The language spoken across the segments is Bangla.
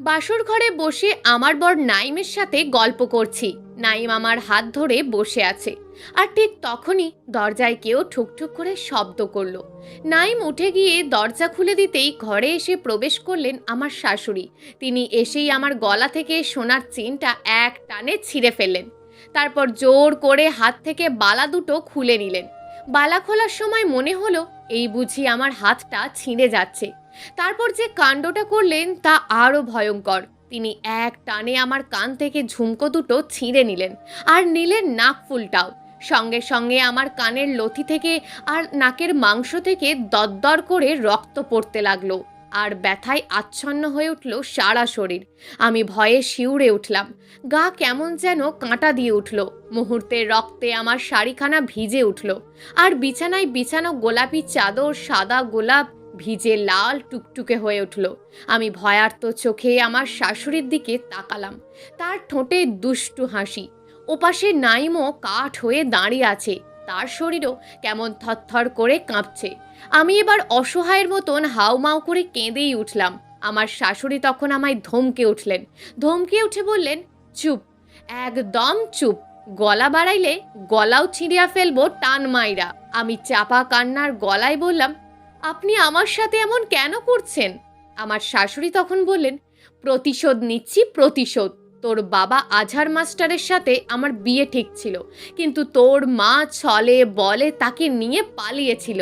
বাসর ঘরে বসে আমার বর নাইমের সাথে গল্প করছি। নাইম আমার হাত ধরে বসে আছে। আর ঠিক তখনই দরজায় কেউ ঠুকঠুক করে শব্দ করলো। নাইম উঠে গিয়ে দরজা খুলে দিতেই ঘরে এসে প্রবেশ করলেন আমার শাশুড়ি। তিনি এসেই আমার গলা থেকে সোনার চেনটা এক টানে ছিঁড়ে ফেললেন। তারপর জোর করে হাত থেকে বালা দুটো খুলে নিলেন। বালা খোলার সময় মনে হলো এই বুঝি আমার হাতটা ছিঁড়ে যাচ্ছে। তারপর যে কাণ্ডটা করলেন তা আরও ভয়ঙ্কর। তিনি এক টানে আমার কান থেকে ঝুমকো দুটো ছিঁড়ে নিলেন, আর নিলেন নাকফুলটাও। সঙ্গে সঙ্গে আমার কানের লথি থেকে আর নাকের মাংস থেকে দরদর করে রক্ত পড়তে লাগলো, আর ব্যথায় আচ্ছন্ন হয়ে উঠল সারা শরীর। আমি ভয়ে শিউরে উঠলাম। গা কেমন যেন কাঁটা দিয়ে উঠল। মুহূর্তের রক্তে আমার শাড়িখানা ভিজে উঠল, আর বিছানায় বিছানো গোলাপি চাদর সাদা গোলাপ ভিজে লাল টুকটুকে হয়ে উঠল। আমি ভয়ার্ত চোখে আমার শাশুড়ির দিকে তাকালাম। তার ঠোঁটে দুষ্টু হাসি। ওপাশে নাইমও কাঠ হয়ে দাঁড়িয়ে আছে। তার শরীরও কেমন থরথর করে কাঁপছে। আমি এবার অসহায়ের মতন হাউমাউ করে কেঁদেই উঠলাম। আমার শাশুড়ি তখন আমায় ধমকে উঠলেন। ধমকে উঠে বললেন, চুপ, একদম চুপ। গলা বাড়াইলে গলাও ছিঁড়িয়া ফেলবো টান মাইরা। আমি চাপা কান্নার গলায় বললাম, আপনি আমার সাথে এমন কেন করছেন? আমার শাশুড়ি তখন বললেন, প্রতিশোধ নিচ্ছি, প্রতিশোধ। তোর বাবা আজহার মাস্টারের সাথে আমার বিয়ে ঠিক ছিল, কিন্তু তোর মা ছলে বলে তাকে নিয়ে পালিয়েছিল।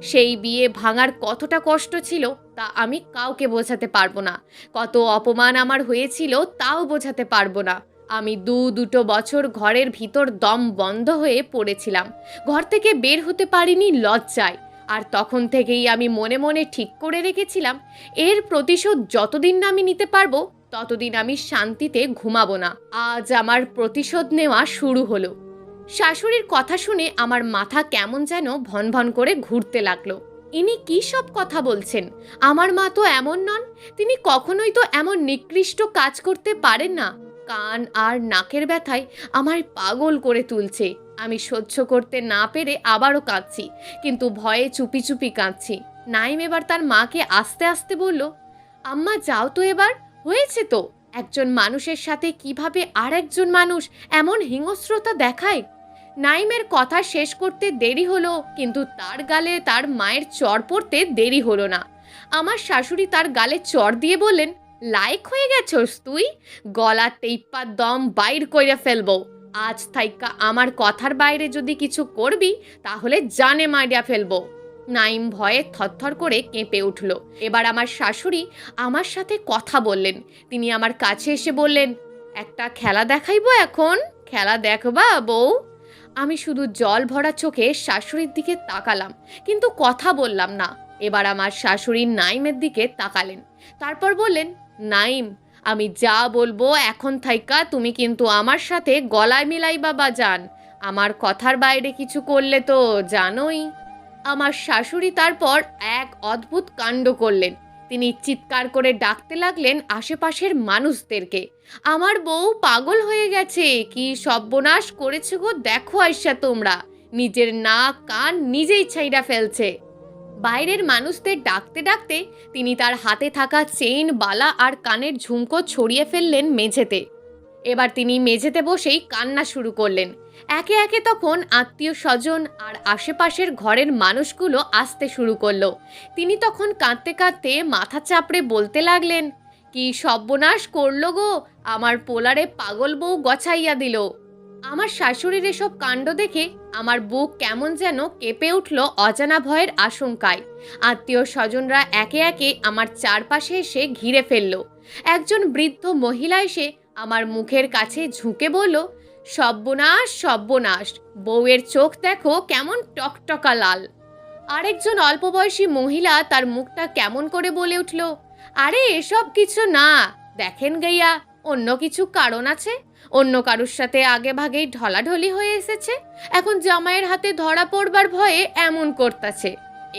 সেই বিয়ে ভাঙার কতটা কষ্ট ছিল তা আমি কাউকে বোঝাতে পারবো না। কত অপমান আমার হয়েছিল তাও বোঝাতে পারবো না। আমি দুটো বছর ঘরের ভিতর দম বন্ধ হয়ে পড়েছিলাম। ঘর থেকে বের হতে পারিনি লজ্জায়। আর তখন থেকেই আমি মনে মনে ঠিক করে রেখেছিলাম, এর প্রতিশোধ যতদিন না আমি নিতে পারবো ততদিন আমি শান্তিতে ঘুমাবো না। আজ আমার প্রতিশোধ নেওয়া শুরু হলো। শাশুড়ির কথা শুনে আমার মাথা কেমন যেন ভনভন করে ঘুরতে লাগলো। ইনি কী সব কথা বলছেন? আমার মা তো এমন নন। তিনি কখনোই তো এমন নিকৃষ্ট কাজ করতে পারেন না। কান আর নাকের ব্যথায় আমায় পাগল করে তুলছে। আমি সহ্য করতে না পেরে আবারও কাঁদছি, কিন্তু ভয়ে চুপি চুপি কাঁদছি। নাইম এবার তার মাকে আস্তে আস্তে বলল, আম্মা যাও তো, এবার হয়েছে তো। একজন মানুষের সাথে কিভাবে আর একজন মানুষ এমন হিংস্রতা দেখায়? নাইমের কথা শেষ করতে দেরি হলো, কিন্তু তার গালে তার মায়ের চড় পড়তে দেরি হলো না। আমার শাশুড়ি তার গালে চড় দিয়ে বললেন, লাইক হয়ে গেছস তুই? গলা টেইপা দম বাইর কইরা ফেলবো। আজ থাইকা আমার কথার বাইরে যদি কিছু করবি তাহলে জানে মাইরা ফেলবো। নাইম ভয়ে থরথর করে কেঁপে উঠল। এবার আমার শাশুড়ি আমার সাথে কথা বললেন। তিনি আমার কাছে এসে বললেন, একটা খেলা দেখাইবো এখন? খেলা দেখবা বউ? আমি শুধু জল ভরা চোখে শাশুড়ির দিকে তাকালাম, কিন্তু কথা বললাম না। এবার আমার শাশুড়ি নাইমের দিকে তাকালেন। তারপর বললেন, নাইম, আমি যা বলবো এখন থাইকা তুমি কিন্তু আমার সাথে গলায় মিলাইবা বাজান। আমার কথার বাইরে কিছু করলে তো জানোই। আমার শাশুড়ি তারপর এক অদ্ভুত কাণ্ড করলেন। তিনি চিৎকার করে ডাকতে লাগলেন আশেপাশের মানুষদেরকে, আমার বউ পাগল হয়ে গেছে, কি সর্বনাশ করেছে গো দেখো আইসা তোমরা, নিজের নাক কান নিজেই ছাইড়া ফেলছে। বাইরের মানুষদের ডাকতে ডাকতে তিনি তার হাতে থাকা চেইন বালা আর কানের ঝুমকো ছড়িয়ে ফেললেন মেঝেতে। এবার তিনি মেঝেতে বসেই কান্না শুরু করলেন। একে একে তখন আত্মীয় স্বজন আর আশেপাশের ঘরের মানুষগুলো আসতে শুরু করলো। তিনি তখন কাঁদতে কাঁদতে মাথা চাপড়ে বলতে লাগলেন, কি সর্বনাশ করলো গো, আমার পোলারে পাগল বউ গছাইয়া দিল। আমার শাশুড়ির এসব কাণ্ড দেখে আমার বুক কেমন যেন কেঁপে উঠল অজানা ভয়ের আশঙ্কায়। আত্মীয় স্বজনরা একে একে আমার চারপাশে এসে ঘিরে ফেলল। একজন বৃদ্ধ মহিলা এসে আমার মুখের কাছে ঝুঁকে বলল, সর্বনাশ সর্বনাশ, বউয়ের চোখ দেখো কেমন টকটকা লাল। আরেকজন অল্প বয়সী মহিলা তার মুখটা কেমন করে বলে উঠল, আরে এসব কিছু না, দেখেন গাইয়া, অন্য কিছু কারণ আছে। অন্য কারুর সাথে আগে ভাগেই ঢলাঢলি হয়ে এসেছে, এখন জামাইয়ের হাতে ধরা পড়বার ভয়ে এমন করতেছে।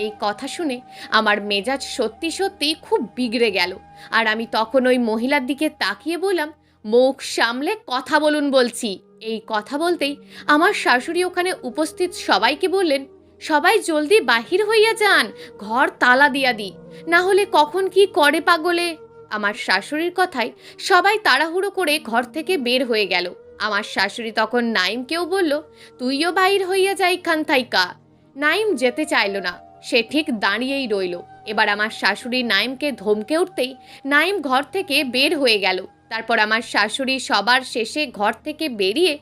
এই কথা শুনে আমার মেজাজ সত্যি সত্যি খুব বিগড়ে গেল। আর আমি তখন ওই মহিলার দিকে তাকিয়ে বললাম, মুখ সামলে কথা বলুন বলছি। এই কথা বলতেই আমার শাশুড়ি ওখানে উপস্থিত সবাইকে বললেন, সবাই জলদি বাহির হইয়া যান, ঘর তালা দিয়া দি, না হলে কখন কি করে পাগলে। আমার শাশুড়ির কথায় সবাই তাড়াহুড়ো করে ঘর থেকে বের হয়ে গেল। আমার শাশুড়ি তখন নাইমকেও বলল, তুইও বাইর হইয়া যাই খান থাইকা। নাইম যেতে চাইল না, সে ঠিক দাঁড়িয়েই রইল। এবার আমার শাশুড়ি নাইমকে ধমকে উঠতেই নাইম ঘর থেকে বের হয়ে গেল। তারপর আমার শাশুড়ি সবার শেষে ঘর থেকে বেরিয়ে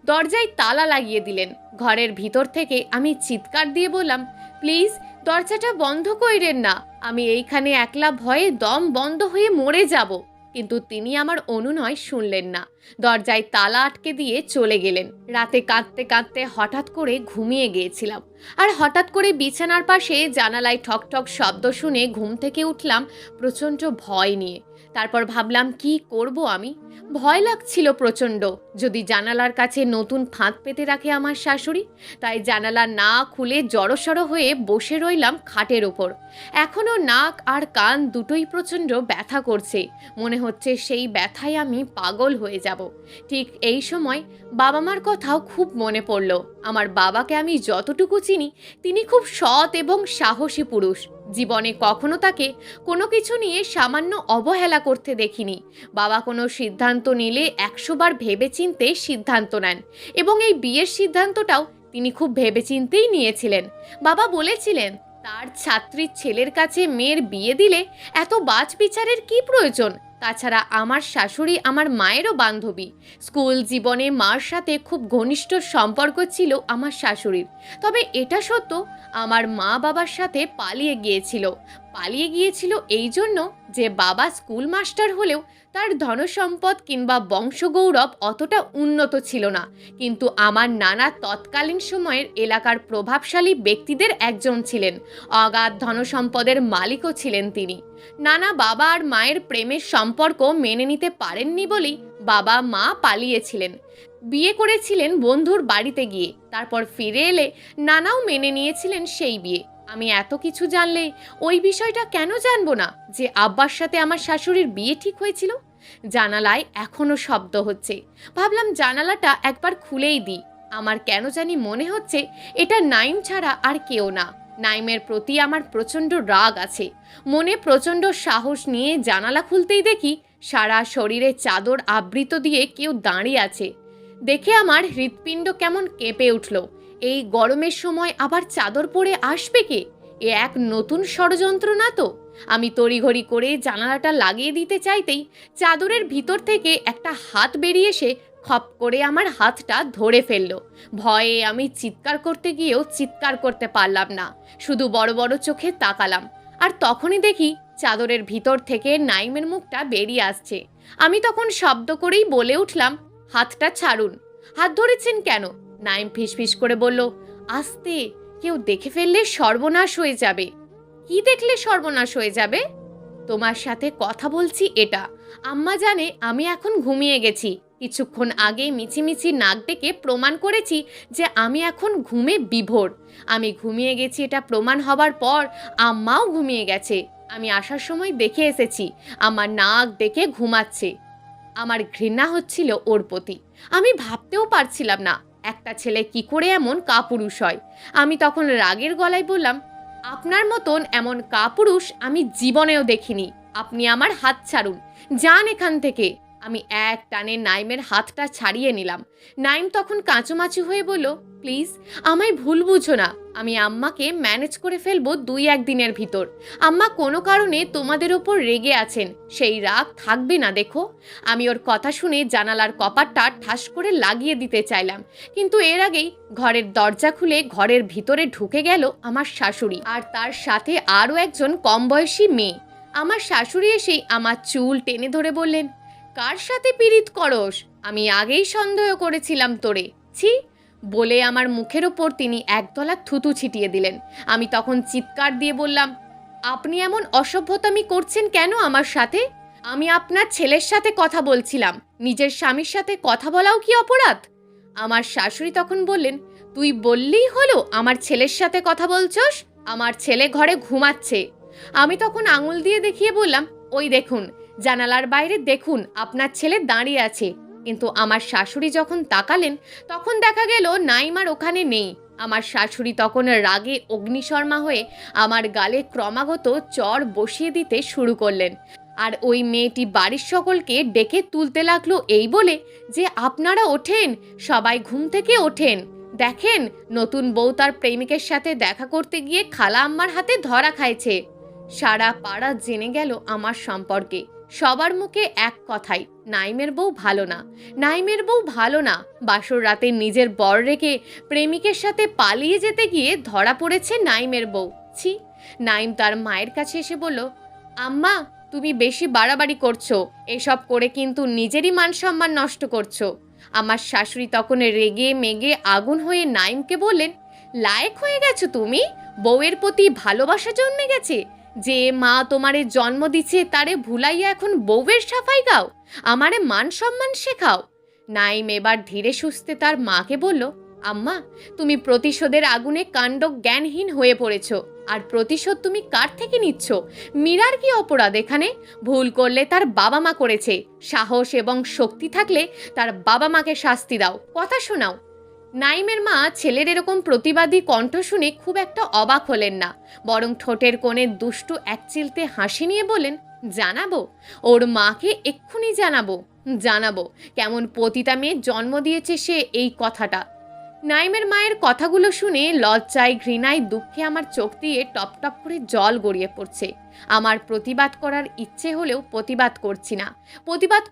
দরজায় তালা লাগিয়ে দিলেন। ঘরের ভিতর থেকে আমি চিৎকার দিয়ে বললাম, প্লিজ দরজাটা বন্ধ কইরেন না, আমি এইখানে একলা ভয়ে দম বন্ধ হয়ে মরে যাব। কিন্তু তিনি আমার অনুনয় শুনলেন না, দরজায় তালা আটকে দিয়ে চলে গেলেন। রাতে কাঁদতে কাঁদতে হঠাৎ করে ঘুমিয়ে গিয়েছিলাম, আর হঠাৎ করে বিছানার পাশে জানালায় ঠকঠক শব্দ শুনে ঘুম থেকে উঠলাম প্রচণ্ড ভয় নিয়ে। তারপর ভাবলাম কি করব আমি। ভয় লাগছিল প্রচণ্ড, যদি জানালার কাছে নতুন ফাঁদ পেতে রাখে আমার শাশুড়ি। তাই জানালা না খুলে জড়সড় হয়ে বসে রইলাম খাটের ওপর। এখনও নাক আর কান দুটোই প্রচণ্ড ব্যথা করছে, মনে হচ্ছে সেই ব্যথায় আমি পাগল হয়ে যাব। ঠিক এই সময় বাবা মার কথাও খুব মনে পড়ল। আমার বাবাকে আমি যতটুকু চিনি, তিনি খুব সৎ এবং সাহসী পুরুষ। জীবনে কখনো তাকে কোনো কিছু নিয়ে সামান্য অবহেলা করতে দেখিনি। বাবা কোনো সিদ্ধান্ত নিলে 100 বার ভেবেচিন্তে সিদ্ধান্ত নেন, এবং এই বিয়ের সিদ্ধান্তটাও তিনি খুব ভেবেচিন্তেই নিয়েছিলেন। বাবা বলেছিলেন, তার ছাত্রীর ছেলের কাছে মেয়ের বিয়ে দিলে এত বাছবিচারের কি প্রয়োজন। তাছাড়া আমার শাশুড়ি আমার মায়েরও বান্ধবী। স্কুল জীবনে মার সাথে খুব ঘনিষ্ঠ সম্পর্ক ছিল আমার শাশুড়ির। তবে এটা সত্য, আমার মা বাবার সাথে পালিয়ে গিয়েছিল এই জন্য যে বাবা স্কুল মাস্টার হলেও তার ধনসম্পদ কিংবা বংশগৌরব অতটা উন্নত ছিল না। কিন্তু আমার নানা তৎকালীন সময়ের এলাকার প্রভাবশালী ব্যক্তিদের একজন ছিলেন, অগাধ ধনসম্পদের মালিকও ছিলেন তিনি। নানা বাবা আর মায়ের প্রেমের সম্পর্ক মেনে নিতে পারেননি বলেই বাবা মা পালিয়েছিলেন, বিয়ে করেছিলেন বন্ধুর বাড়িতে গিয়ে। তারপর ফিরে এলে নানাও মেনে নিয়েছিলেন সেই বিয়ে। আমি এত কিছু জানলে ওই বিষয়টা কেন জানবো না যে আব্বার সাথে আমার শাশুড়ির বিয়ে ঠিক হয়েছিল। জানালায় এখনো শব্দ হচ্ছে। ভাবলাম জানালাটা একবার খুলেই দিই। আমার কেন জানি মনে হচ্ছে এটা নাইম ছাড়া আর কেউ না। নাইমের প্রতি আমার প্রচণ্ড রাগ আছে। মনে প্রচণ্ড সাহস নিয়ে জানালা খুলতেই দেখি সারা শরীরে চাদর আবৃত দিয়ে কেউ দাঁড়িয়ে আছে। দেখে আমার হৃৎপিণ্ড কেমন কেঁপে উঠল। এই গরমের সময় আবার চাদর পরে আসবে কে? এ এক নতুন ষড়যন্ত্র না তো? আমি তড়িঘড়ি করে জানালাটা লাগিয়ে দিতে চাইতেই চাদরের ভিতর থেকে একটা হাত বেরিয়ে এসে খপ করে আমার হাতটা ধরে ফেলল। ভয়ে আমি চিৎকার করতে গিয়েও চিৎকার করতে পারলাম না, শুধু বড় বড় চোখে তাকালাম। আর তখনই দেখি চাদরের ভিতর থেকে নাইমের মুখটা বেরিয়ে আসছে। আমি তখন শব্দ করেই বলে উঠলাম, হাতটা ছাড়ুন। হাত ধরেছেন কেন? নাইম ফিসফিস করে বলল, আস্তে, কেউ দেখে ফেললে সর্বনাশ হয়ে যাবে। কি দেখলে সর্বনাশ হয়ে যাবে? তোমার সাথে কথা বলছি এটা। আম্মা জানে আমি এখন ঘুমিয়ে গেছি। কিছুক্ষণ আগে মিছিমিছি নাক ডেকে প্রমাণ করেছি যে আমি এখন ঘুমে বিভোর। আমি ঘুমিয়ে গেছি এটা প্রমাণ হবার পর আম্মাও ঘুমিয়ে গেছে। আমি আসার সময় দেখে এসেছি আমার নাক ডেকে ঘুমাচ্ছে। আমার ঘৃণা হচ্ছিল ওর প্রতি। আমি ভাবতেও পারছিলাম না একটা ছেলে কি করে এমন কাপুরুষ হয়। আমি তখন রাগের গলায় বললাম, আপনার মতন এমন কাপুরুষ আমি জীবনেও দেখিনি। আপনি আমার হাত ছাড়ুন, যান এখান থেকে। আমি এক টানে নাইমের হাতটা ছাড়িয়ে নিলাম। নাইম তখন কাঁচুমাচু হয়ে বলল, প্লিজ আমায় ভুল বুঝো না। আমি আম্মাকে ম্যানেজ করে ফেলবো 2-1 দিনের ভিতর। আম্মা কোনো কারণে তোমাদের ওপর রেগে আছেন, সেই রাগ থাকবে না দেখো। আমি ওর কথা শুনে জানালার কপাটটা ঠাস করে লাগিয়ে দিতে চাইলাম, কিন্তু এর আগেই ঘরের দরজা খুলে ঘরের ভিতরে ঢুকে গেল আমার শাশুড়ি, আর তার সাথে আরও একজন কম বয়সী মেয়ে। আমার শাশুড়ি এসেই আমার চুল টেনে ধরে বললেন, কার সাথে পীড়িত করস? আমি আগেই সন্দেহ করেছিলাম তোরে, ছি। বলে আমার মুখের ওপর তিনি একদলা থুতু ছিটিয়ে দিলেন। আমি তখন চিৎকার দিয়ে বললাম, আপনি এমন অসভ্যতামি করছেন কেন আমার সাথে? আমি আপনার ছেলের সাথে কথা বলছিলাম, নিজের স্বামীর সাথে কথা বলাও কি অপরাধ? আমার শাশুড়ি তখন বললেন, তুই বললেই হলো আমার ছেলের সাথে কথা বলছস? আমার ছেলে ঘরে ঘুমাচ্ছে। আমি তখন আঙুল দিয়ে দেখিয়ে বললাম, ওই দেখুন, জানালার বাইরে দেখুন আপনার ছেলে দাঁড়িয়ে আছে। কিন্তু আমার শাশুড়ি যখন তাকালেন তখন দেখা গেল নাইমার ওখানে নেই। আমার শাশুড়ি তখন রাগে অগ্নিশর্মা হয়ে আমার গালে ক্রমাগত চড় বসিয়ে দিতে শুরু করলেন। আর ওই মেয়েটি বাড়ির সকলকে ডেকে তুলতে লাগলো এই বলে যে আপনারা ওঠেন, সবাই ঘুম থেকে ওঠেন, দেখেন নতুন বউ তার প্রেমিকের সাথে দেখা করতে গিয়ে খালা আম্মার হাতে ধরা খাইছে। সারা পাড়া জেনে গেল আমার সম্পর্কে। সবার মুখে এক কথাই, নাইমের বউ ভালো না, নাইমের বউ ভালো না। বাসর রাতে নিজের বর রেখে প্রেমিকের সাথে পালিয়ে যেতে গিয়ে ধরা পড়েছে নাইমের বউ। ছি! নাইম তার মায়ের কাছে এসে বলল, আম্মা তুমি বেশি বাড়াবাড়ি করছো, এসব করে কিন্তু নিজেরই মান সম্মান নষ্ট করছো। আমার শাশুড়ি তখন রেগে মেগে আগুন হয়ে নাইমকে বললেন, লায়েক হয়ে গেছো তুমি? বউয়ের প্রতি ভালোবাসা জন্মে গেছে? যে মা তোমারে জন্ম দিচ্ছে তারে ভুলাইয়া এখন বউয়ের সাফাই গাও, আমারে মান সম্মান শেখাও। নাইম এবার ধীরে সুস্থে তার মাকে বলল, আম্মা তুমি প্রতিশোধের আগুনে কাণ্ড জ্ঞানহীন হয়ে পড়েছ। আর প্রতিশোধ তুমি কার থেকে নিচ্ছ? মীরার কি অপরাধ এখানে? ভুল করলে তার বাবা মা করেছে, সাহস এবং শক্তি থাকলে তার বাবা মাকে শাস্তি দাও, কথা শোনাও। নাইমের মা ছেলের এরকম প্রতিবাদী কণ্ঠ শুনে খুব একটা অবাক হলেন না, বরং ঠোঁটের কোণে দুষ্টু এক চিলতে হাসি নিয়ে বলেন, জানাবো ওর মাকে, এক্ষুনি জানাবো কেমন পতিতা মেয়ে জন্ম দিয়েছে সে এই কথাটা। নাইমের মায়ের কথাগুলো শুনে লজ্জায় ঘৃণায় দুঃখে আমার চোখ দিয়ে টপ টপ করে জল গড়িয়ে পড়ছে। আমার প্রতিবাদ করার ইচ্ছে হলেও প্রতিবাদ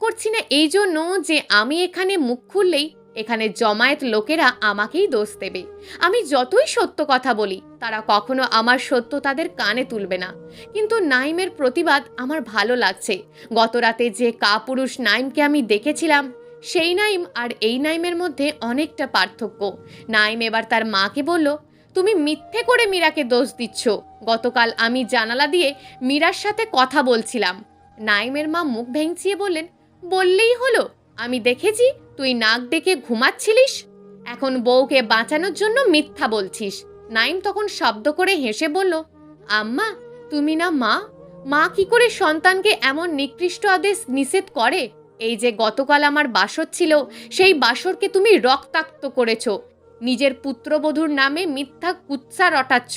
করছি না এই জন্য যে আমি এখানে মুখ খুললেই এখানে জমায়েত লোকেরা আমাকেই দোষ দেবে। আমি যতই সত্য কথা বলি তারা কখনো আমার সত্য তাদের কানে তুলবে না। কিন্তু নাইমের প্রতিবাদ আমার ভালো লাগছে। গত রাতে যে কাপুরুষ নাইমকে আমি দেখেছিলাম, সেই নাইম আর এই নাইমের মধ্যে অনেকটা পার্থক্য। নাইম এবার তার মাকে বলল, তুমি মিথ্যে করে মীরাকে দোষ দিচ্ছ। গতকাল আমি জানালা দিয়ে মীরার সাথে কথা বলছিলাম। নাইমের মা মুখ ভেঙচিয়ে বললেন, বললেই হলো, আমি দেখেছি তুই নাক ডেকে ঘুমাচ্ছিলিস, এখন বউকে বাঁচানোর জন্য মিথ্যা বলছিস। নাইম তখন শব্দ করে হেসে বলল, আম্মা তুমি না মা কি করে সন্তানকে এমন নিকৃষ্ট আদেশ নিষেধ করে? এই যে গতকাল আমার বাসর ছিল, সেই বাসরকে তুমি রক্তাক্ত করেছ, নিজের পুত্রবধূর নামে মিথ্যা কুৎসা রটাচ্ছ,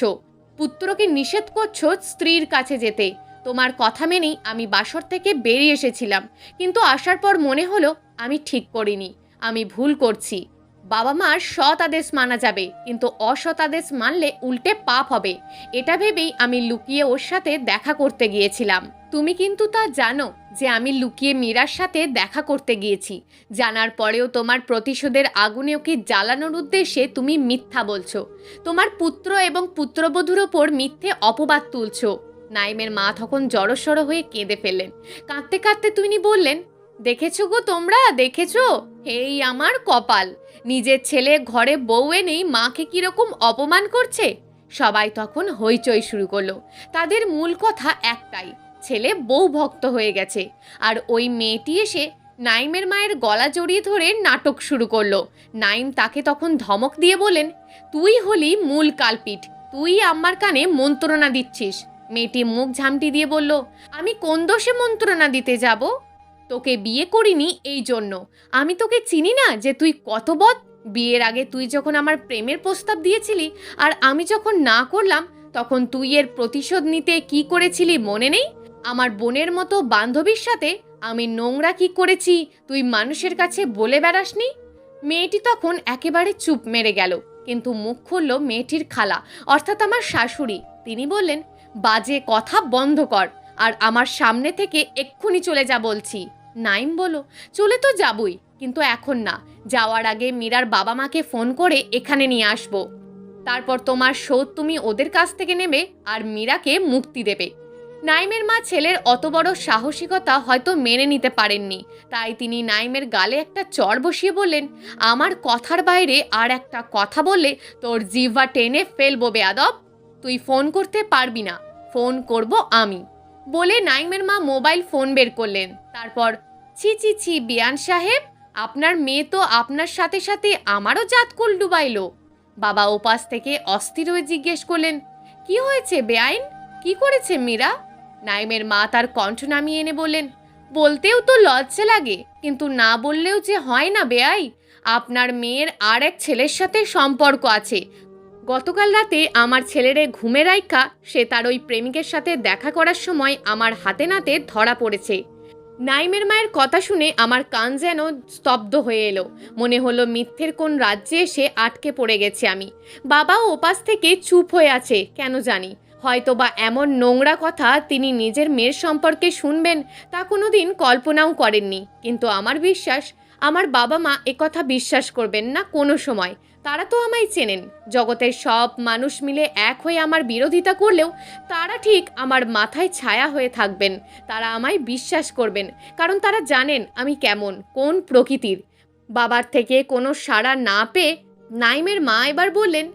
পুত্রকে নিষেধ করছো স্ত্রীর কাছে যেতে। তোমার কথা মেনেই আমি বাসর থেকে বেরিয়ে এসেছিলাম, কিন্তু আসার পর মনে হলো আমি ঠিক করিনি, আমি ভুল করছি। বাবা মার সৎ আদেশ মানা যাবে, কিন্তু অসৎ আদেশ মানলে উল্টে পাপ হবে, এটা ভেবেই আমি লুকিয়ে ওর সাথে দেখা করতে গিয়েছিলাম। তুমি কিন্তু তা জানো যে আমি লুকিয়ে মীরার সাথে দেখা করতে গিয়েছি। জানার পরেও তোমার প্রতিশোধের আগুনে ওকে জ্বালানোর উদ্দেশ্যে তুমি মিথ্যা বলছো, তোমার পুত্র এবং পুত্রবধূর ওপর মিথ্যে অপবাদ তুলছো। নাইমের মা তখন জড়সড় হয়ে কেঁদে ফেললেন। কাঁদতে কাঁদতে তিনি বললেন, দেখেছো গো তোমরা, দেখেছো? এই আমার কপাল, নিজের ছেলে ঘরে বউ এনেই মাকে কিরকম অপমান করছে। সবাই তখন হইচই শুরু করলো। তাদের মূল কথা একটাই, ছেলে বউ ভক্ত হয়ে গেছে। আর ওই মেয়েটি এসে নাইমের মায়ের গলা জড়িয়ে ধরে নাটক শুরু করলো। নাইম তাকে তখন ধমক দিয়ে বলেন, তুই হলি মূল কালপিট, তুই আমার কানে মন্ত্রণা দিচ্ছিস। মেয়েটি মুখ ঝামটি দিয়ে বলল, আমি কোন দোষে মন্ত্রণা দিতে যাব? তোকে বিয়ে করিনি এই জন্য। আমি তোকে চিনি না যে তুই কত বদ? বিয়ের আগে তুই যখন আমার প্রেমের প্রস্তাব দিয়েছিলি আর আমি যখন না করলাম, তখন তুই এর প্রতিশোধ নিতে কি করেছিলি মনে নেই? আমার বোনের মতো বান্ধবীর সাথে আমি নোংরা কি করেছি তুই মানুষের কাছে বলে বেড়াসনি? মেয়েটি তখন একেবারে চুপ মেরে গেল, কিন্তু মুখ খুলল মেয়েটির খালা, অর্থাৎ আমার শাশুড়ি। তিনি বললেন, বাজে কথা বন্ধ কর আর আমার সামনে থেকে এক্ষুনি চলে যা বলছি। নাইম বলল, চলে তো যাবই, কিন্তু এখন না, যাওয়ার আগে মীরার বাবা মাকে ফোন করে এখানে নিয়ে আসবো। তারপর তোমার শোধ তুমি ওদের কাছ থেকে নেবে আর মীরাকে মুক্তি দেবে। নাইমের মা ছেলের অত বড় সাহসিকতা হয়তো মেনে নিতে পারেননি, তাই তিনি নাইমের গালে একটা চড় বসিয়ে বললেন, আমার কথার বাইরে আর একটা কথা বললে তোর জিহ্বা টেনে ফেলবো বেয়াদব। তুই ফোন করতে পারবি না, ফোন করব আমি। বলে নাইমের মা মোবাইল ফোন বের করলেন। তারপর, ছি ছি ছি বিয়ান সাহেব, আপনার মেয়ে তো আপনার সাথে সাথে আমারও জাতকুল ডুবাইলো। বাবা ওপাশ থেকে অস্থির হয়ে জিজ্ঞেস করলেন, কি হয়েছে বেআইন, কি করেছে মীরা? নাইমের মা তার কণ্ঠ নামিয়ে এনে বললেন, বলতেও তো লজ্জা লাগে, কিন্তু না বললেও যে হয় না বেআই। আপনার মেয়ের আর এক ছেলের সাথে সম্পর্ক আছে, গতকাল রাতে আমার ছেলেরে ঘুমে রাইখা সে তার ওই প্রেমিকের সাথে দেখা করার সময় আমার হাতে নাতে ধরা পড়েছে। নাইমের মায়ের কথা শুনে আমার কান যেন স্তব্ধ হয়ে এলো। মনে হলো মিথ্যের কোন রাজ্যে এসে আটকে পড়ে গেছে আমি। বাবাও ওপাশ থেকে চুপ হয়ে আছে কেন জানি। হয়তোবা এমন নোংরা কথা তিনি নিজের মেয়ের সম্পর্কে শুনবেন তা কোনোদিন কল্পনাও করেননি। কিন্তু আমার বিশ্বাস আমার বাবা মা একথা বিশ্বাস করবেন না কোনো সময়। তারা তো আমায় চেনেন। জগতের সব মানুষ মিলে এক হয়ে আমার বিরোধিতা করলেও তারা ঠিক আমার মাথায় ছায়া হয়ে থাকবেন। তারা আমায় বিশ্বাস করবেন, কারণ তারা জানেন আমি কেমন, কোন প্রকৃতির। বাবার থেকে কোনো সাড়া না পেয়ে নাইমের মা এবার বললেন,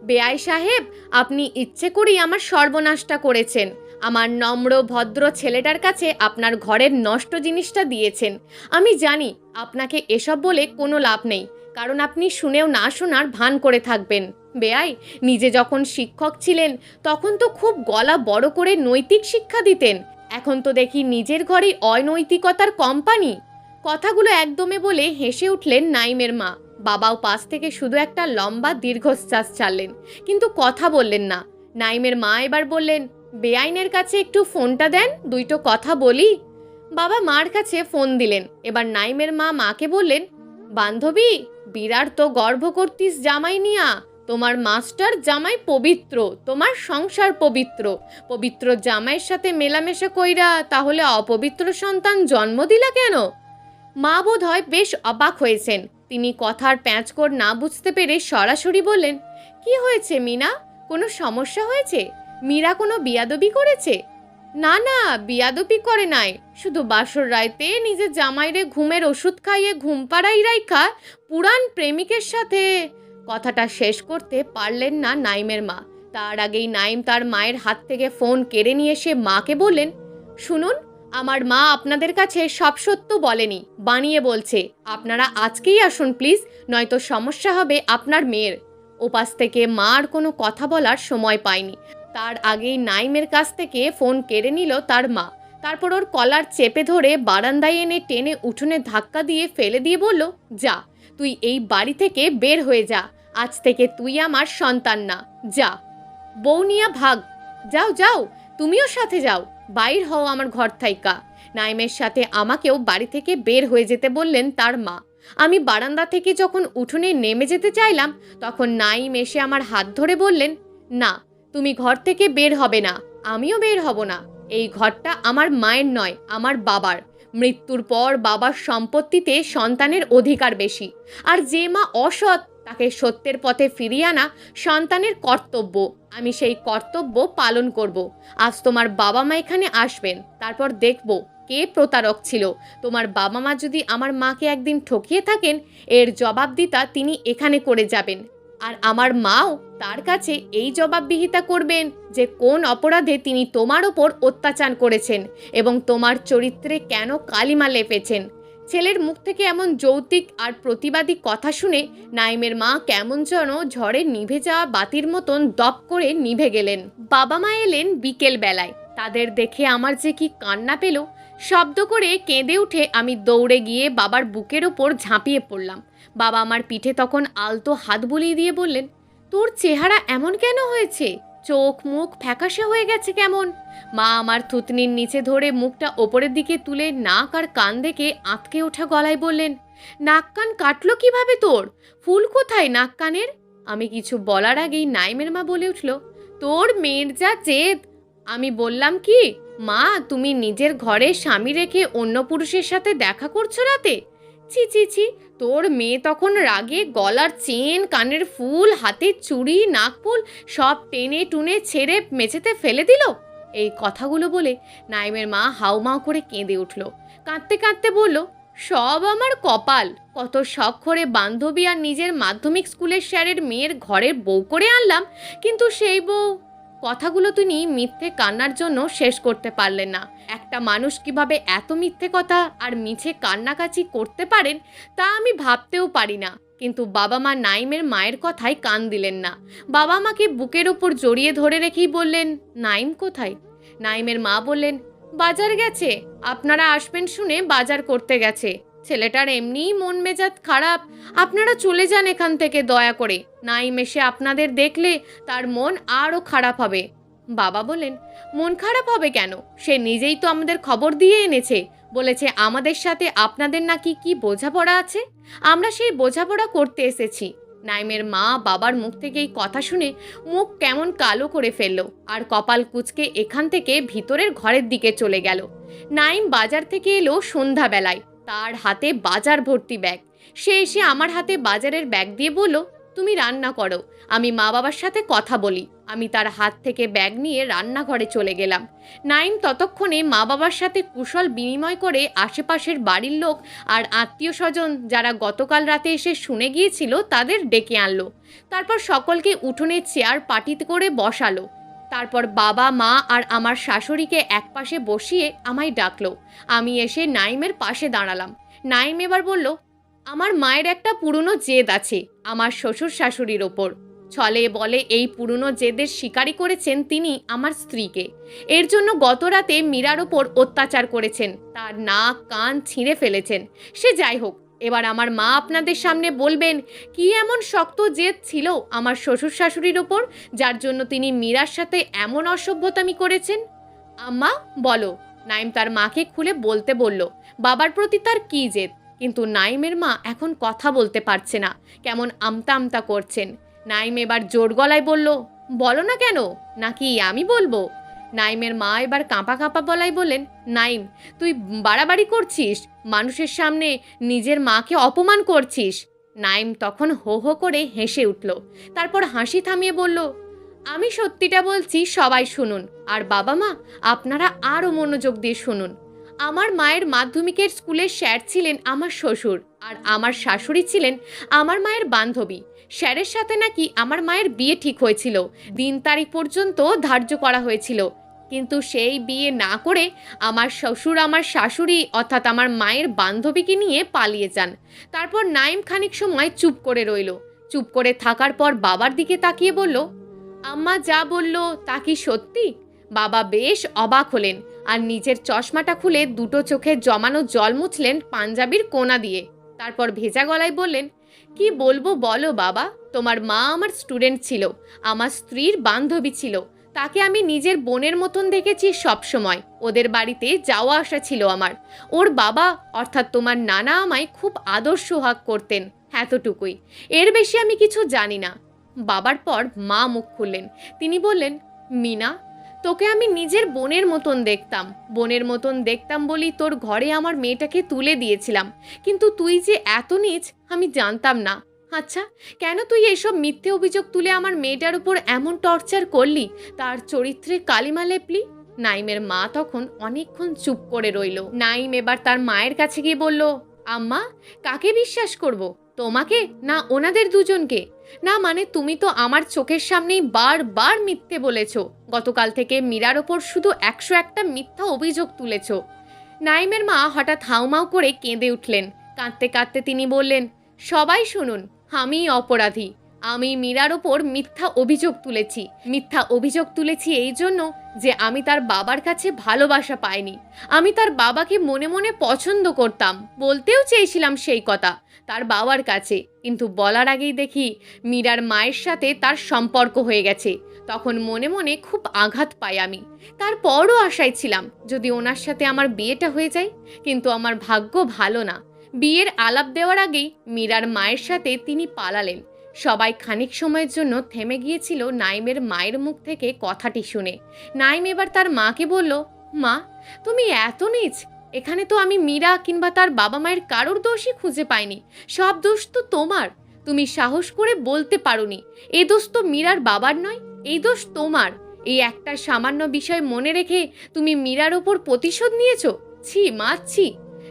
বেআই সাহেব, আপনি ইচ্ছে করেই আমার সর্বনাশটা করেছেন। আমার নম্র ভদ্র ছেলেটার কাছে আপনার ঘরের নষ্ট জিনিসটা দিয়েছেন। আমি জানি আপনাকে এসব বলে কোনো লাভ নেই, কারণ আপনি শুনেও না শোনার ভান করে থাকবেন। বেআই, নিজে যখন শিক্ষক ছিলেন তখন তো খুব গলা বড় করে নৈতিক শিক্ষা দিতেন। এখন তো দেখি নিজের ঘরেই অনৈতিকতার কোম্পানি। কথাগুলো একদমে বলে হেসে উঠলেন নাইমের মা। বাবাও পাশ থেকে শুধু একটা লম্বা দীর্ঘশ্বাস ছাড়লেন, কিন্তু কথা বললেন না। নাইমের মা এবার বললেন, বেআইনের কাছে একটু ফোনটা দেন, দুইটো কথা বলি। বাবা মার কাছে ফোন দিলেন। এবার নাইমের মা মাকে বললেন, বান্ধবী, বিরাট তো গর্ভ করতিস জামাই নিয়া। তোমার মাস্টার জামাই পবিত্র, তোমার সংসার পবিত্র। পবিত্র জামাইয়ের সাথে মেলামেশা কইরা তাহলে অপবিত্র সন্তান জন্ম দিলা কেন? মা বোধ হয় বেশ অবাক হয়েছেন। তিনি কথার প্যাঁচকড় না বুঝতে পেরে সরাসরি বললেন, কি হয়েছে মিনা? কোনো সমস্যা হয়েছে? মীরা কোনো বিয়াদবি করেছে? না না, বিয়াদবি করে নাই, শুধু বাসর রাইতে নিজের জামাইরে ঘুমের ওষুধ খাইয়ে ঘুম পাড়াই রাইখা পুরান প্রেমিকের সাথে। কথাটা শেষ করতে পারলেন না নাইমের মা। তার আগেই নাইম তার মায়ের হাত থেকে ফোন কেড়ে নিয়ে এসে মাকে বললেন, শুনুন, আমার মা আপনাদের কাছে সব সত্য বলেনি, বানিয়ে বলছে। আপনারা আজকেই আসুন প্লিজ, নয়তো সমস্যা হবে আপনার মেয়ের। ওপাশ থেকে মা আর কোনো কথা বলার সময় পায়নি। তার আগেই নাইমের কাছ থেকে ফোন কেড়ে নিল তার মা। তারপর ওর কলার চেপে ধরে বারান্দায় এনে টেনে উঠোনে ধাক্কা দিয়ে ফেলে দিয়ে বলল, যা, তুই এই বাড়ি থেকে বের হয়ে যা। আজ থেকে তুই আমার সন্তান না, যা। বউ নিয়া ভাগ, যাও যাও, তুমিও সাথে যাও, বাইর হও আমার ঘর থাইকা। নাইমের সাথে আমাকেও বাড়ি থেকে বের হয়ে যেতে বললেন তার মা। আমি বারান্দা থেকে যখন উঠোনে নেমে যেতে চাইলাম, তখন নাইম এসে আমার হাত ধরে বললেন, না, তুমি ঘর থেকে বের হবে না, আমিও বের হব না। এই ঘরটা আমার মায়ের নয়, আমার বাবার। মৃত্যুর পর বাবার সম্পত্তিতে সন্তানের অধিকার বেশি। আর যে মা অসৎ, তাকে সত্যের পথে ফিরিয়ে আনা সন্তানের কর্তব্য। আমি সেই কর্তব্য পালন করব। আজ তোমার বাবা মা এখানে আসবেন, তারপর দেখব কে প্রতারক ছিল। তোমার বাবা মা যদি আমার মাকে একদিন ঠকিয়ে থাকেন, এর জবাবদিতা তিনি এখানে করে যাবেন। আর আমার মাও তার কাছে এই জবাবদিহিতা করবেন যে কোন অপরাধে তিনি তোমার ওপর অত্যাচার করেছেন এবং তোমার চরিত্রে কেন কালিমা লেপেছেন। ছেলের মুখ থেকে এমন যৌক্তিক আর প্রতিবাদী কথা শুনে নাইমের মা কেমন যেন ঝড়ে নিভে যাওয়া বাতির মতন দপ করে নিভে গেলেন। বাবা মা এলেন বিকেল বেলায়। তাদের দেখে আমার যে কি কান্না পেল। শব্দ করে কেঁদে উঠে আমি দৌড়ে গিয়ে বাবার বুকের ওপর ঝাঁপিয়ে পড়লাম। বাবা আমার পিঠে তখন আলতো হাত বুলিয়ে দিয়ে বললেন, তোর চেহারা এমন কেন হয়েছে? চোখ মুখ ফ্যাকাশে হয়ে গেছে কেমন? মা আমার থুতনির নিচে ধরে মুখটা ওপরের দিকে তুলে নাক আর কান দেখে আঁতকে ওঠা গলায় বললেন, নাক কান কাটলো কিভাবে তোর? ফুল কোথায় নাক কানের? আমি কিছু বলার আগেই নাইমের মা বলে উঠল, তোর মেয়ের যা জেদ। আমি বললাম কি, মা, তুমি নিজের ঘরে স্বামী রেখে অন্য পুরুষের সাথে দেখা করছো রাতে? ছি ছি ছি। তোর মেয়ে তখন রাগে গলার চেন, কানের ফুল, হাতের চুড়ি, নাকফুল সব টেনে টুনে ছেড়ে মেঝেতে ফেলে দিল। এই কথাগুলো বলে নাইমের মা হাউমাউ করে কেঁদে উঠল। কাঁদতে কাঁদতে বলল, সব আমার কপাল। কত শখ করে বান্ধবী আর নিজের মাধ্যমিক স্কুলের স্যারের মেয়ের ঘরের বউ করে আনলাম, কিন্তু সেই বউ। কথাগুলো তিনি মিথ্যে কান্নার জন্য শেষ করতে পারলেন না। একটা মানুষ কিভাবে এত মিথ্যে কথা আর মিছে কান্নাকাচি করতে পারেন তা আমি ভাবতেও পারি না। কিন্তু বাবা মা নাইমের মায়ের কথায় কান দিলেন না। বাবা মাকে বুকের ওপর জড়িয়ে ধরে রেখেই বললেন, নাইম কোথায়? নাইমের মা বললেন, বাজার গেছে, আপনারা আসবেন শুনে বাজার করতে গেছে। ছেলেটার এমনিই মন মেজাজ খারাপ, আপনারা চলে যান এখান থেকে দয়া করে। নাইম এসে আপনাদের দেখলে তার মন আরও খারাপ হবে। বাবা বলেন, মন খারাপ হবে কেন? সে নিজেই তো আমাদের খবর দিয়ে এনেছে, বলেছে আমাদের সাথে আপনাদের নাকি কি বোঝাপড়া আছে, আমরা সেই বোঝাপড়া করতে এসেছি। নাইমের মা বাবার মুখ থেকে এই কথা শুনে মুখ কেমন কালো করে ফেললো আর কপাল কুঁচকে এখান থেকে ভিতরের ঘরের দিকে চলে গেল। নাইম বাজার থেকে এলো সন্ধ্যাবেলায়, তার হাতে বাজার ভর্তি ব্যাগ। সে এসে আমার হাতে বাজারের ব্যাগ দিয়ে বলল, তুমি রান্না করো, আমি মা বাবার সাথে কথা বলি। আমি তার হাত থেকে ব্যাগ নিয়ে রান্নাঘরে চলে গেলাম। নাইম ততক্ষণে মা বাবার সাথে কুশল বিনিময় করে আশেপাশের বাড়ির লোক আর আত্মীয় স্বজন যারা গতকাল রাতে এসে শুনে গিয়েছিল তাদের ডেকে আনলো। তারপর সকলকে উঠোনে চেয়ার পাটিতে করে বসালো। তারপর বাবা মা আর আমার শাশুড়িকে একপাশে বসিয়ে আমায় ডাকলো। আমি এসে নাইমের পাশে দাঁড়ালাম। নাইম এবার বলল, আমার মায়ের একটা পুরনো জেদ আছে আমার শ্বশুর শাশুড়ির ওপর। ছলে বলে এই পুরনো জেদের শিকারী করেছেন তিনি আমার স্ত্রীকে। এর জন্য গত রাতে মীরার ওপর অত্যাচার করেছেন, তার নাক কান ছিঁড়ে ফেলেছেন। সে যাই হোক, এবার আমার মা আপনাদের সামনে বলবেন কি এমন শক্ত জেদ ছিল আমার শ্বশুর শাশুড়ির ওপর, যার জন্য তিনি মীরার সাথে এমন অসভ্যতামি করেছেন। আম্মা বলো। নাইম তার মাকে খুলে বলতে বলল বাবার প্রতি তার কী জেদ। কিন্তু নাইমের মা এখন কথা বলতে পারছে না, কেমন আমতা আমতা করছেন। নাইম এবার জোর গলায় বলল, বলো না কেন, নাকি আমি বলবো? নাইমের মা এবার কাঁপা কাঁপা গলায় বললেন, নাইম তুই বাড়াবাড়ি করছিস, মানুষের সামনে নিজের মাকে অপমান করছিস। নাইম তখন হো হো করে হেসে উঠল। তারপর হাসি থামিয়ে বলল, আমি সত্যিটা বলছি, সবাই শুনুন। আর বাবা মা, আপনারা আরও মনোযোগ দিয়ে শুনুন। আমার মায়ের মাধ্যমিকের স্কুলের স্যার ছিলেন আমার শ্বশুর, আর আমার শাশুড়ি ছিলেন আমার মায়ের বান্ধবী। স্যারের সাথে নাকি আমার মায়ের বিয়ে ঠিক হয়েছিল, দিন তারিখ পর্যন্ত ধার্য করা হয়েছিল। কিন্তু সেই বিয়ে না করে আমার শ্বশুর আমার শাশুড়ি অর্থাৎ আমার মায়ের বান্ধবীকে নিয়ে পালিয়ে যান। তারপর নাইম খানিক সময় চুপ করে রইল। চুপ করে থাকার পর বাবার দিকে তাকিয়ে বলল, আম্মা যা বলল তা কি সত্যি? বাবা বেশ অবাক হলেন আর নিজের চশমাটা খুলে দুটো চোখে জমানো জল মুছলেন পাঞ্জাবির কোনা দিয়ে। তারপর ভেজা গলায় বললেন, কি বলবো বলো বাবা, তোমার মা আমার স্টুডেন্ট ছিল, আমার স্ত্রীর বান্ধবী ছিল। তাকে আমি নিজের বোনের মতন দেখেছি সব সময়। ওদের বাড়িতে যাওয়া আসা ছিল আমার। ওর বাবা অর্থাৎ তোমার নানা আমায় খুব আদর সোহাগ করতেন, এতটুকুই, এর বেশি আমি কিছু জানি না। বাবার পর মা মুখ খুললেন। তিনি বললেন, মিনা, তোকে আমি নিজের বোনের মতন দেখতাম। বোনের মতন দেখতাম বলি তোর ঘরে আমার মেয়েটাকে তুলে দিয়েছিলাম। কিন্তু তুই যে এত নীচ আমি জানতাম না। আচ্ছা, কেন তুই এসব মিথ্যে অভিযোগ তুলে আমার মেয়েটার উপর এমন টর্চার করলি, তার চরিত্রে কালিমা লেপলি? নাইমের মা তখন অনেকক্ষণ চুপ করে রইল। নাইম এবার তার মায়ের কাছে গিয়ে বলল, আম্মা, কাকে বিশ্বাস করব, তোমাকে না ওনাদের দুজনকে? না মানে তুমি তো আমার চোখের সামনেই বারবার মিথ্যে বলেছ। গতকাল থেকে মীরার ওপর শুধু 101টা মিথ্যা অভিযোগ তুলেছ। নাইমের মা হঠাৎ হাউমাউ করে কেঁদে উঠলেন। কাঁদতে কাঁদতে তিনি বললেন, সবাই শুনুন, আমিই অপরাধী। আমি মীরার ওপর মিথ্যা অভিযোগ তুলেছি। মিথ্যা অভিযোগ তুলেছি এই জন্য যে আমি তার বাবার কাছে ভালোবাসা পাইনি। আমি তার বাবাকে মনে মনে পছন্দ করতাম, বলতেও চেয়েছিলাম সেই কথা তার বাবার কাছে, কিন্তু বলার আগেই দেখি মীরার মায়ের সাথে তার সম্পর্ক হয়ে গেছে। তখন মনে মনে খুব আঘাত পাই আমি। তারপরও আশায় ছিলাম যদি ওনার সাথে আমার বিয়েটা হয়ে যায়, কিন্তু আমার ভাগ্য ভালো না। বিয়ের আলাপ দেওয়ার আগেই মীরার মায়ের সাথে তিনি পালালেন। সবাই খানিক সময়ের জন্য থেমে গিয়েছিল নাইমের মায়ের মুখ থেকে কথাটি শুনে। নাইম এবার তার মাকে বলল, মা, তুমি এত নীচ। এখানে তো আমি মীরা কিংবা তার বাবা মায়ের কারোর দোষই খুঁজে পাইনি। সব দোষ তো তোমার। তুমি সাহস করে বলতে পারোনি। এই দোষ তো মীরার বাবার নয়, এই দোষ তোমার। এই একটা সামান্য বিষয় মনে রেখে তুমি মীরার ওপর প্রতিশোধ নিয়েছ। ছি মা, ছি।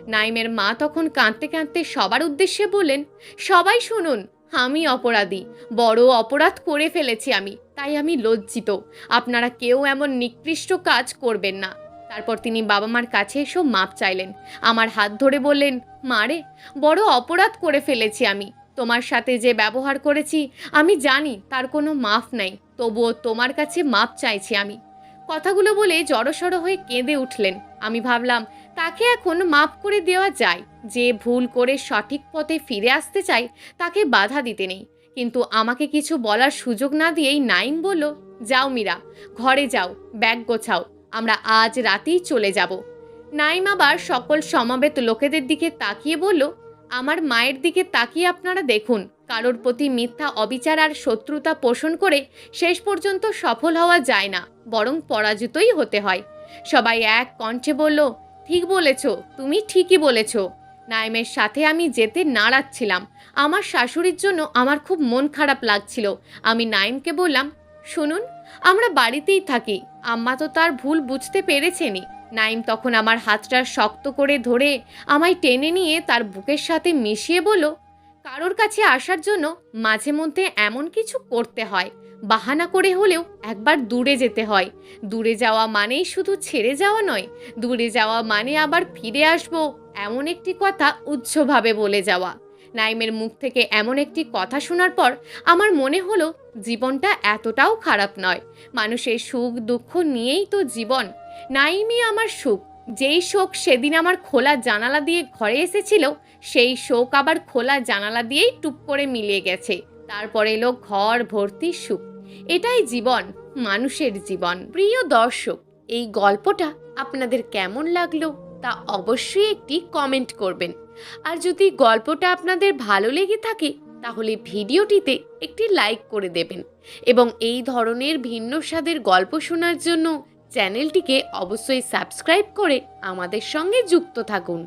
নাইমের মা তখন কাঁদতে কাঁদতে সবার উদ্দেশ্যে বললেন, সবাই শুনুন, আমি অপরাধী, বড় অপরাধ করে ফেলেছি আমি, তাই আমি লজ্জিত। আপনারা কেউ এমন নিকৃষ্ট কাজ করবেন না। তারপর তিনি বাবা মার কাছে এসে মাপ চাইলেন। আমার হাত ধরে বললেন, মা রে, বড় অপরাধ করে ফেলেছি আমি। তোমার সাথে যে ব্যবহার করেছি আমি জানি তার কোনো মাফ নাই, তবুও তোমার কাছে মাপ চাইছি আমি। কথাগুলো বলে জড়সড় হয়ে কেঁদে উঠলেন। আমি ভাবলাম তাকে এখন মাফ করে দেওয়া যায়। যে ভুল করে সঠিক পথে ফিরে আসতে চায় তাকে বাধা দিতে নেই। কিন্তু আমাকে কিছু বলার সুযোগ না দিয়েই নাইম বলল, যাও মীরা, ঘরে যাও, ব্যাগ গোছাও, আমরা আজ রাতেই চলে যাব। নাইম আবার সকল সমবেত লোকেদের দিকে তাকিয়ে বলল, আমার মায়ের দিকে তাকিয়ে আপনারা দেখুন, কারোর প্রতি মিথ্যা অবিচার আর শত্রুতা পোষণ করে শেষ পর্যন্ত সফল হওয়া যায় না, বরং পরাজিতই হতে হয়। সবাই এক কণ্ঠে বলল, ঠিক বলেছ, তুমি ঠিকই বলেছ। নাইমের সাথে আমি যেতে নাড়াচ্ছিলাম। আমার শাশুড়ির জন্য আমার খুব মন খারাপ লাগছিল। আমি নাইমকে বললাম, শুনুন, আমরা বাড়িতেই থাকি, আম্মা তো তার ভুল বুঝতে পেরেছেনই। নাইম তখন আমার হাতটা শক্ত করে ধরে আমায় টেনে নিয়ে তার বুকের সাথে মিশিয়ে বলল, কারোর কাছে আসার জন্য মাঝে মধ্যে এমন কিছু করতে হয়, বাহানা করে হলেও একবার দূরে যেতে হয়। দূরে যাওয়া মানেই শুধু ছেড়ে যাওয়া নয়, দূরে যাওয়া মানে আবার ফিরে আসবো এমন একটি কথা উচ্চভাবে বলে যাওয়া। নাইমের মুখ থেকে এমন একটি কথা শোনার পর আমার মনে হলো জীবনটা এতটাও খারাপ নয়। মানুষের সুখ দুঃখ নিয়েই তো জীবন। নাইমই আমার সুখ। যেই শোক সেদিন আমার খোলা জানালা দিয়ে ঘরে এসেছিল, সেই শোক আবার খোলা জানালা দিয়েই টুপ করে মিলিয়ে গেছে। তারপর এলো ঘর ভর্তি সুখ। এটাই জীবন, মানুষের জীবন। প্রিয় দর্শক, এই গল্পটা আপনাদের কেমন লাগলো তা অবশ্যই একটি কমেন্ট করবেন। আর যদি গল্পটা আপনাদের ভালো লেগে থাকে তাহলে ভিডিওটিতে একটি লাইক করে দেবেন এবং এই ধরনের ভিন্ন স্বাদের গল্প শোনার জন্য চ্যানেলটিকে অবশ্যই সাবস্ক্রাইব করে আমাদের সঙ্গে যুক্ত থাকুন।